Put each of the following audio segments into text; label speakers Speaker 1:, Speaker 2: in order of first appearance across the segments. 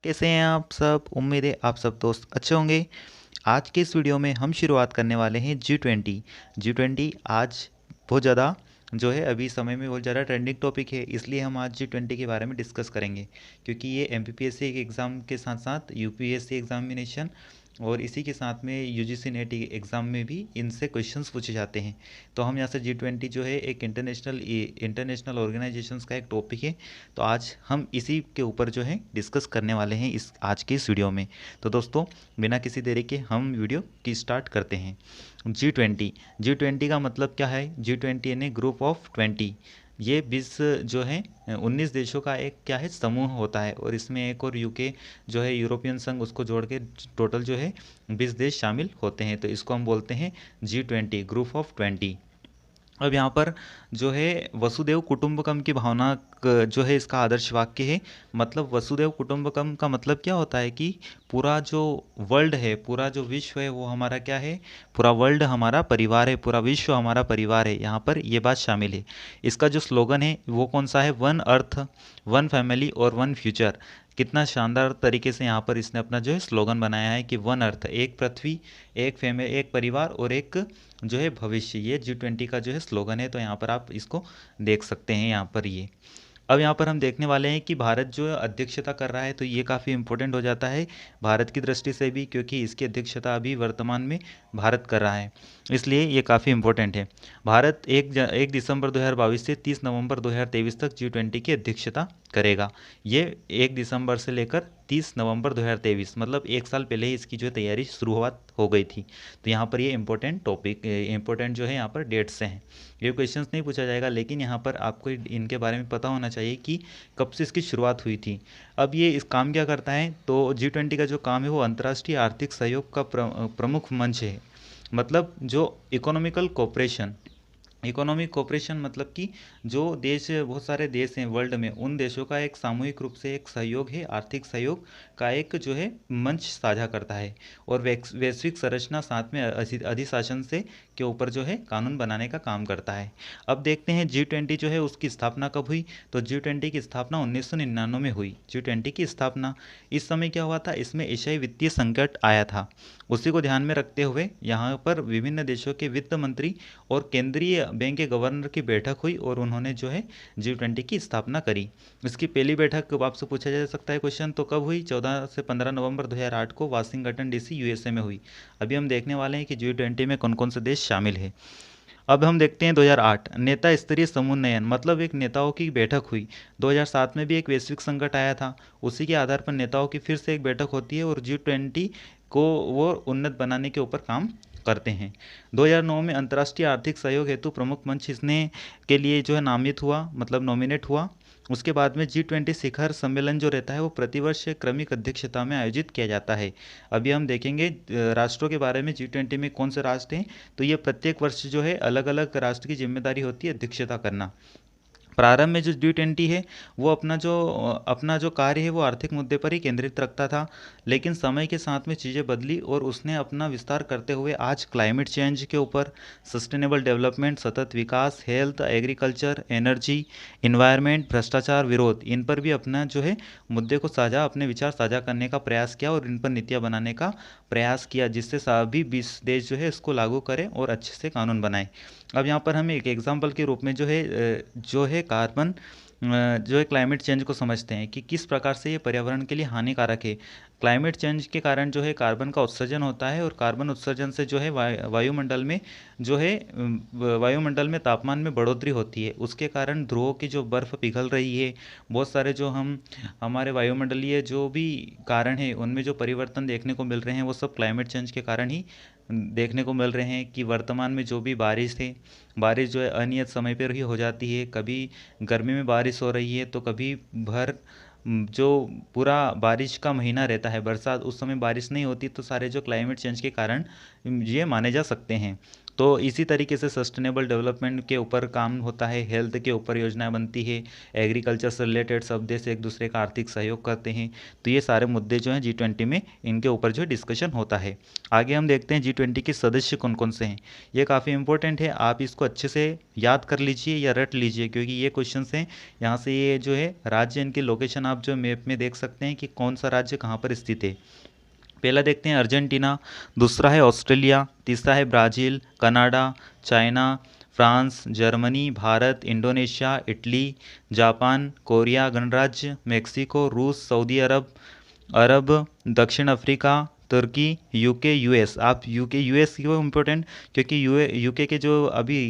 Speaker 1: कैसे हैं आप सब। उम्मीद है आप सब दोस्त अच्छे होंगे। आज के इस वीडियो में हम शुरुआत करने वाले हैं जी20। आज बहुत ज़्यादा जो है अभी समय में बहुत ज़्यादा ट्रेंडिंग टॉपिक है, इसलिए हम आज जी20 के बारे में डिस्कस करेंगे। क्योंकि ये एमपीपीएससी के एग्ज़ाम के साथ साथ यूपीएससी एग्जामिनेशन और इसी के साथ में यूजीसी नेट एग्ज़ाम में भी इनसे क्वेश्चंस पूछे जाते हैं। तो हम यहाँ से जी20 जो है एक इंटरनेशनल ऑर्गेनाइजेशंस का एक टॉपिक है। तो आज हम इसी के ऊपर जो है डिस्कस करने वाले हैं आज की इस वीडियो में। तो दोस्तों, बिना किसी देरी के हम वीडियो की स्टार्ट करते हैं। जी20 का मतलब क्या है? जी20 यानी ग्रुप ऑफ 20। ये 20 जो है 19 देशों का एक क्या है समूह होता है, और इसमें एक और यूके जो है यूरोपियन संघ, उसको जोड़ के टोटल जो है 20 देश शामिल होते हैं। तो इसको हम बोलते हैं जी20, ग्रुप ऑफ 20। अब यहाँ पर जो है वसुदेव कुटुंबकम की भावना जो है इसका आदर्श वाक्य है। मतलब वसुदेव कुटुंबकम का मतलब क्या होता है कि पूरा जो वर्ल्ड है, पूरा जो विश्व है वो हमारा क्या है, पूरा वर्ल्ड हमारा परिवार है, पूरा विश्व हमारा परिवार है। यहाँ पर ये बात शामिल है। इसका जो स्लोगन है वो कौन सा है? वन अर्थ, वन फैमिली और वन फ्यूचर। कितना शानदार तरीके से यहाँ पर इसने अपना जो है स्लोगन बनाया है कि वन अर्थ, एक पृथ्वी, एक फैमिली, एक परिवार और एक जो है भविष्य। ये जी20 का जो है स्लोगन है। तो यहाँ पर आप इसको देख सकते हैं यहाँ पर ये। अब यहाँ पर हम देखने वाले हैं कि भारत जो है अध्यक्षता कर रहा है, तो ये काफ़ी इंपॉर्टेंट हो जाता है भारत की दृष्टि से भी, क्योंकि इसकी अध्यक्षता अभी वर्तमान में भारत कर रहा है, इसलिए ये काफ़ी इंपॉर्टेंट है। भारत 1 दिसंबर 2022 से 30 नवंबर 2023 तक जी20 की अध्यक्षता करेगा। ये 1 दिसंबर से लेकर 30 नवंबर 2023, मतलब एक साल पहले ही इसकी जो तैयारी शुरुआत हो गई थी। तो यहाँ पर ये इंपॉर्टेंट टॉपिक, इंपॉर्टेंट जो है यहाँ पर डेट्स हैं। ये क्वेश्चंस नहीं पूछा जाएगा, लेकिन यहाँ पर आपको इनके बारे में पता होना चाहिए कि कब से इसकी शुरुआत हुई थी। अब ये इस काम क्या करता है? तो जी20 का जो काम है वो अंतर्राष्ट्रीय आर्थिक सहयोग का प्रमुख मंच है। मतलब जो इकोनॉमिक कोऑपरेशन मतलब कि जो देश, बहुत सारे देश हैं वर्ल्ड में, उन देशों का एक सामूहिक रूप से एक सहयोग है, आर्थिक सहयोग का एक जो है मंच साझा करता है। और वैश्विक संरचना साथ में अधिशासन से के ऊपर जो है कानून बनाने का काम करता है। अब देखते हैं जी20 जो है उसकी स्थापना कब हुई। तो जी20 की स्थापना 1999 में हुई। जी20 की स्थापना इस समय क्या हुआ था, इसमें एशियाई वित्तीय संकट आया था। उसी को ध्यान में रखते हुए यहाँ पर विभिन्न देशों के वित्त मंत्री और केंद्रीय बैंक के गवर्नर की बैठक हुई, और उन्होंने जो है जी20 की स्थापना करी। इसकी पहली बैठक आपसे पूछा जा सकता है क्वेश्चन, तो कब हुई? 14 से 15 नवंबर 2008 को वाशिंगटन डीसी यूएसए में हुई। अभी हम देखने वाले हैं कि जी20 में कौन कौन से देश शामिल है। अब हम देखते हैं 2008 नेता स्तरीय समुन्नयन, मतलब एक नेताओं की बैठक हुई। 2007 में भी एक वैश्विक संकट आया था, उसी के आधार पर नेताओं की फिर से एक बैठक होती है, और जी20 को वो उन्नत बनाने के ऊपर काम करते हैं। 2009 में अंतर्राष्ट्रीय आर्थिक सहयोग हेतु प्रमुख मंच इसने के लिए जो है नामित हुआ, मतलब नॉमिनेट हुआ। उसके बाद में जी20 शिखर सम्मेलन जो रहता है वो प्रतिवर्ष क्रमिक अध्यक्षता में आयोजित किया जाता है। अभी हम देखेंगे राष्ट्रों के बारे में, जी20 में कौन से राष्ट्र हैं। तो ये प्रत्येक वर्ष जो है अलग अलग राष्ट्र की जिम्मेदारी होती है अध्यक्षता करना। प्रारंभ में जो जी20 है वो अपना जो कार्य है वो आर्थिक मुद्दे पर ही केंद्रित रखता था, लेकिन समय के साथ में चीज़ें बदली और उसने अपना विस्तार करते हुए आज क्लाइमेट चेंज के ऊपर, सस्टेनेबल डेवलपमेंट, सतत विकास, हेल्थ, एग्रीकल्चर, एनर्जी, इन्वायरमेंट, भ्रष्टाचार विरोध, इन पर भी अपना जो है मुद्दे को साझा, अपने विचार साझा करने का प्रयास किया और इन पर नीतियाँ बनाने का प्रयास किया, जिससे सभी 20 देश जो है इसको लागू करें और अच्छे से कानून बनाएं। अब यहाँ पर हम एक एग्जाम्पल के रूप में जो है कार्बन, जो है क्लाइमेट चेंज को समझते हैं कि किस प्रकार से ये पर्यावरण के लिए हानिकारक है। क्लाइमेट चेंज के कारण जो है कार्बन का उत्सर्जन होता है, और कार्बन उत्सर्जन से जो है वायुमंडल में जो है वायुमंडल में तापमान में बढ़ोतरी होती है। उसके कारण ध्रुवों की जो बर्फ़ पिघल रही है, बहुत सारे जो हमारे वायुमंडलीय जो भी कारण है उनमें जो परिवर्तन देखने को मिल रहे हैं, वो सब क्लाइमेट चेंज के कारण ही देखने को मिल रहे हैं। कि वर्तमान में जो भी बारिश है, बारिश जो है अनियत समय पर ही हो जाती है। कभी गर्मी में बारिश हो रही है, तो कभी जो पूरा बारिश का महीना रहता है बरसात, उस समय बारिश नहीं होती। तो सारे जो क्लाइमेट चेंज के कारण ये माने जा सकते हैं। तो इसी तरीके से सस्टेनेबल डेवलपमेंट के ऊपर काम होता है, हेल्थ के ऊपर योजनाएं बनती है, एग्रीकल्चर से रिलेटेड सब देश एक दूसरे का आर्थिक सहयोग करते हैं। तो ये सारे मुद्दे जो हैं G20 में, इनके ऊपर जो डिस्कशन होता है। आगे हम देखते हैं G20 के सदस्य कौन कौन से हैं। ये काफ़ी इंपॉर्टेंट है, आप इसको अच्छे से याद कर लीजिए या रट लीजिए, क्योंकि ये क्वेश्चन हैं। यहाँ से ये जो है राज्य, इनकी लोकेशन आप जो मैप में देख सकते हैं कि कौन सा राज्य कहाँ पर स्थित है। पहला देखते हैं अर्जेंटीना, दूसरा है ऑस्ट्रेलिया, तीसरा है Brazil, Canada, China, France, Germany, Bharat, Indonesia, Italy, Japan, Korea गणराज्य, मेक्सिको, रूस, सऊदी अरब, दक्षिण अफ्रीका, तुर्की, यूके, यूएस। आप यूके यूएस क्यों इम्पोर्टेंट, क्योंकि यूके के जो अभी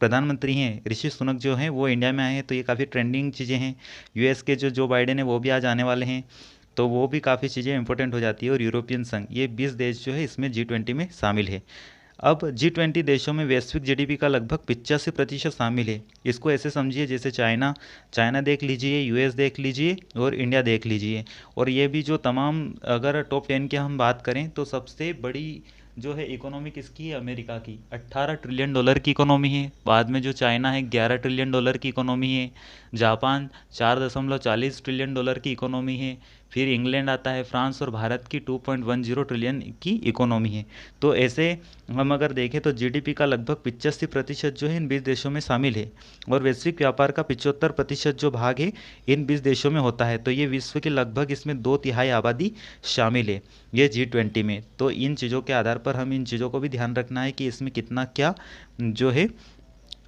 Speaker 1: प्रधानमंत्री हैं ऋषि सुनक जो हैं वो इंडिया में आए हैं, तो ये काफ़ी ट्रेंडिंग चीज़ें हैं। यूएस के जो बाइडेन है वो भी आज आने वाले हैं, तो वो भी काफ़ी चीज़ें इंपॉर्टेंट हो जाती है। और यूरोपियन संघ, ये 20 देश जो है इसमें G20 में शामिल है। अब G20 देशों में वैश्विक जीडीपी का लगभग 85% शामिल है। इसको ऐसे समझिए जैसे चाइना देख लीजिए, यूएस देख लीजिए और इंडिया देख लीजिए। और ये भी जो तमाम, अगर टॉप 10 की हम बात करें तो सबसे बड़ी जो है इकोनॉमी किसकी है, अमेरिका की, $18 ट्रिलियन की इकोनॉमी है। बाद में जो चाइना है $11 ट्रिलियन की इकोनॉमी है। जापान $4.40 ट्रिलियन की इकोनॉमी है। फिर इंग्लैंड आता है, फ्रांस और भारत की 2.10 ट्रिलियन की इकोनॉमी है। तो ऐसे हम अगर देखें तो जीडीपी का लगभग 85% जो है इन 20 देशों में शामिल है। और वैश्विक व्यापार का 75% जो भाग है इन 20 देशों में होता है। तो ये विश्व की लगभग इसमें 2/3 आबादी शामिल है ये G20 में। तो इन चीज़ों के आधार पर हम इन चीज़ों को भी ध्यान रखना है कि इसमें कितना क्या जो है,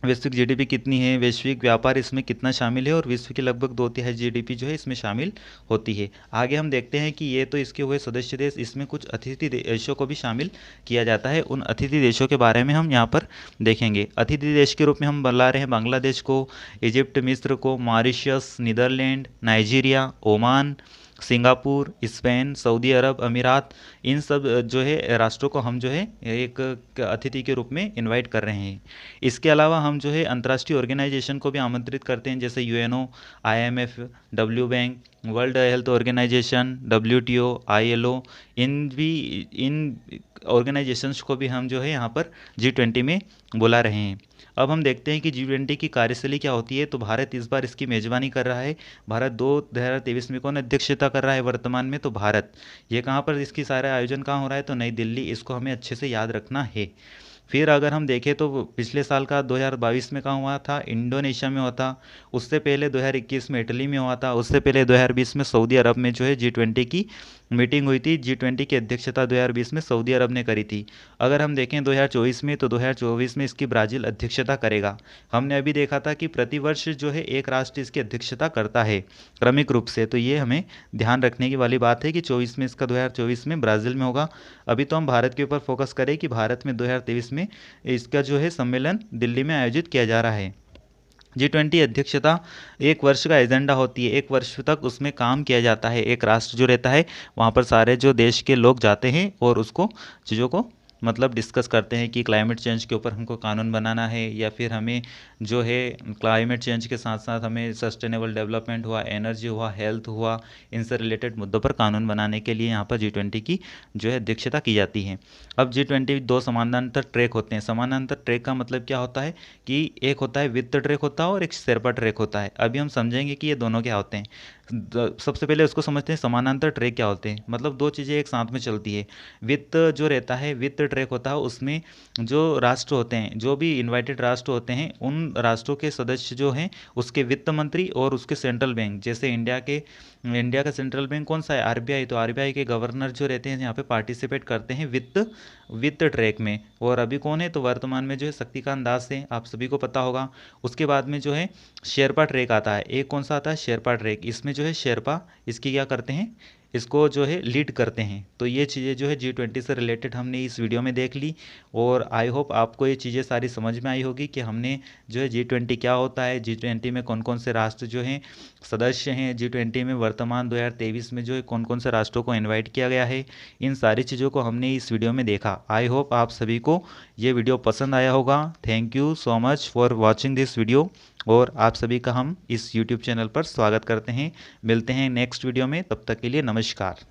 Speaker 1: वैश्विक जीडीपी कितनी है, वैश्विक व्यापार इसमें कितना शामिल है, और विश्व की लगभग 2/3 जीडीपी जो है इसमें शामिल होती है। आगे हम देखते हैं कि ये तो इसके हुए सदस्य देश, इसमें कुछ अतिथि देशों को भी शामिल किया जाता है। उन अतिथि देशों के बारे में हम यहाँ पर देखेंगे। अतिथि देश के रूप में हम बुला रहे हैं बांग्लादेश को, इजिप्ट, मिस्र को, Mauritius, Netherlands, Nigeria, Oman, Singapore, Spain, Saudi Arab, Emirates, इन सब जो है राष्ट्रों को हम जो है एक अतिथि के रूप में इनवाइट कर रहे हैं। इसके अलावा हम जो है अंतर्राष्ट्रीय ऑर्गेनाइजेशन को भी आमंत्रित करते हैं, जैसे UNO, IMF, W bank, world health organisation, WTO, ILO, इन ऑर्गेनाइजेशंस को भी हम जो है यहाँ पर G20 में बुला रहे हैं। अब हम देखते हैं कि G20 की कार्यशैली क्या होती है। तो भारत इस बार इसकी मेज़बानी कर रहा है। भारत 2023 में कौन अध्यक्षता कर रहा है वर्तमान में, तो भारत। ये कहाँ पर इसकी सारा आयोजन कहाँ हो रहा है, तो नई दिल्ली। इसको हमें अच्छे से याद रखना है। फिर अगर हम देखें तो पिछले साल का 2022 में कहाँ हुआ था, इंडोनेशिया में हुआ था। उससे पहले 2021 में इटली में हुआ था। उससे पहले 2020 में सऊदी अरब में जो है G20 की मीटिंग हुई थी। G20 की अध्यक्षता 2020 में सऊदी अरब ने करी थी। अगर हम देखें 2024 में, तो 2024 में इसकी ब्राज़ील अध्यक्षता करेगा। हमने अभी देखा था कि प्रतिवर्ष जो है एक राष्ट्र इसकी अध्यक्षता करता है क्रमिक रूप से। तो ये हमें ध्यान रखने की वाली बात है कि 24 में इसका 2024 में ब्राज़ील में होगा। अभी तो हम भारत के ऊपर फोकस करें कि भारत में 2023 में इसका जो है सम्मेलन दिल्ली में आयोजित किया जा रहा है। G20 अध्यक्षता 1 वर्ष का एजेंडा होती है, 1 वर्ष तक उसमें काम किया जाता है। एक राष्ट्र जो रहता है वहाँ पर सारे जो देश के लोग जाते हैं और उसको चीज़ों को मतलब डिस्कस करते हैं कि क्लाइमेट चेंज के ऊपर हमको कानून बनाना है, या फिर हमें जो है क्लाइमेट चेंज के साथ साथ हमें सस्टेनेबल डेवलपमेंट हुआ, एनर्जी हुआ, हेल्थ हुआ, इनसे रिलेटेड मुद्दों पर कानून बनाने के लिए यहाँ पर G20 की जो है अध्यक्षता की जाती है। अब G20 दो समानांतर ट्रैक होते हैं। समानांतर ट्रैक का मतलब क्या होता है कि एक होता है वित्त ट्रैक होता है और एक शेरपा ट्रैक होता है। अभी हम समझेंगे कि ये दोनों क्या होते हैं। सबसे पहले उसको समझते हैं समानांतर ट्रैक क्या होते हैं। मतलब दो चीज़ें एक साथ में चलती है। वित्त जो रहता है, वित्त ट्रैक होता है, उसमें जो राष्ट्र होते हैं, जो भी इनवाइटेड राष्ट्र होते हैं, उन राष्ट्रों के सदस्य जो हैं उसके वित्त मंत्री और उसके सेंट्रल बैंक, जैसे इंडिया का सेंट्रल बैंक कौन सा है, RBI। तो RBI के गवर्नर जो रहते हैं यहाँ पे पार्टिसिपेट करते हैं वित्त ट्रैक में। और अभी कौन है, तो वर्तमान में जो है शक्तिकांत दास है, आप सभी को पता होगा। उसके बाद में जो है शेरपा ट्रैक आता है। एक कौन सा आता है, शेरपा ट्रैक। इसमें जो है शेरपा इसकी क्या करते हैं, इसको जो है लीड करते हैं। तो ये चीज़ें जो है G20 से रिलेटेड हमने इस वीडियो में देख ली। और आई होप आपको ये चीज़ें सारी समझ में आई होगी कि हमने जो है G20 क्या होता है, G20 में कौन कौन से राष्ट्र जो हैं सदस्य हैं, G20 में वर्तमान 2023 में जो है कौन कौन से राष्ट्रों को इन्वाइट किया गया है। इन सारी चीज़ों को हमने इस वीडियो में देखा। आई होप आप सभी को ये वीडियो पसंद आया होगा। Thank you so much for watching this video. और आप सभी का हम इस YouTube चैनल पर स्वागत करते हैं। मिलते हैं नेक्स्ट वीडियो में, तब तक के लिए नमस्कार।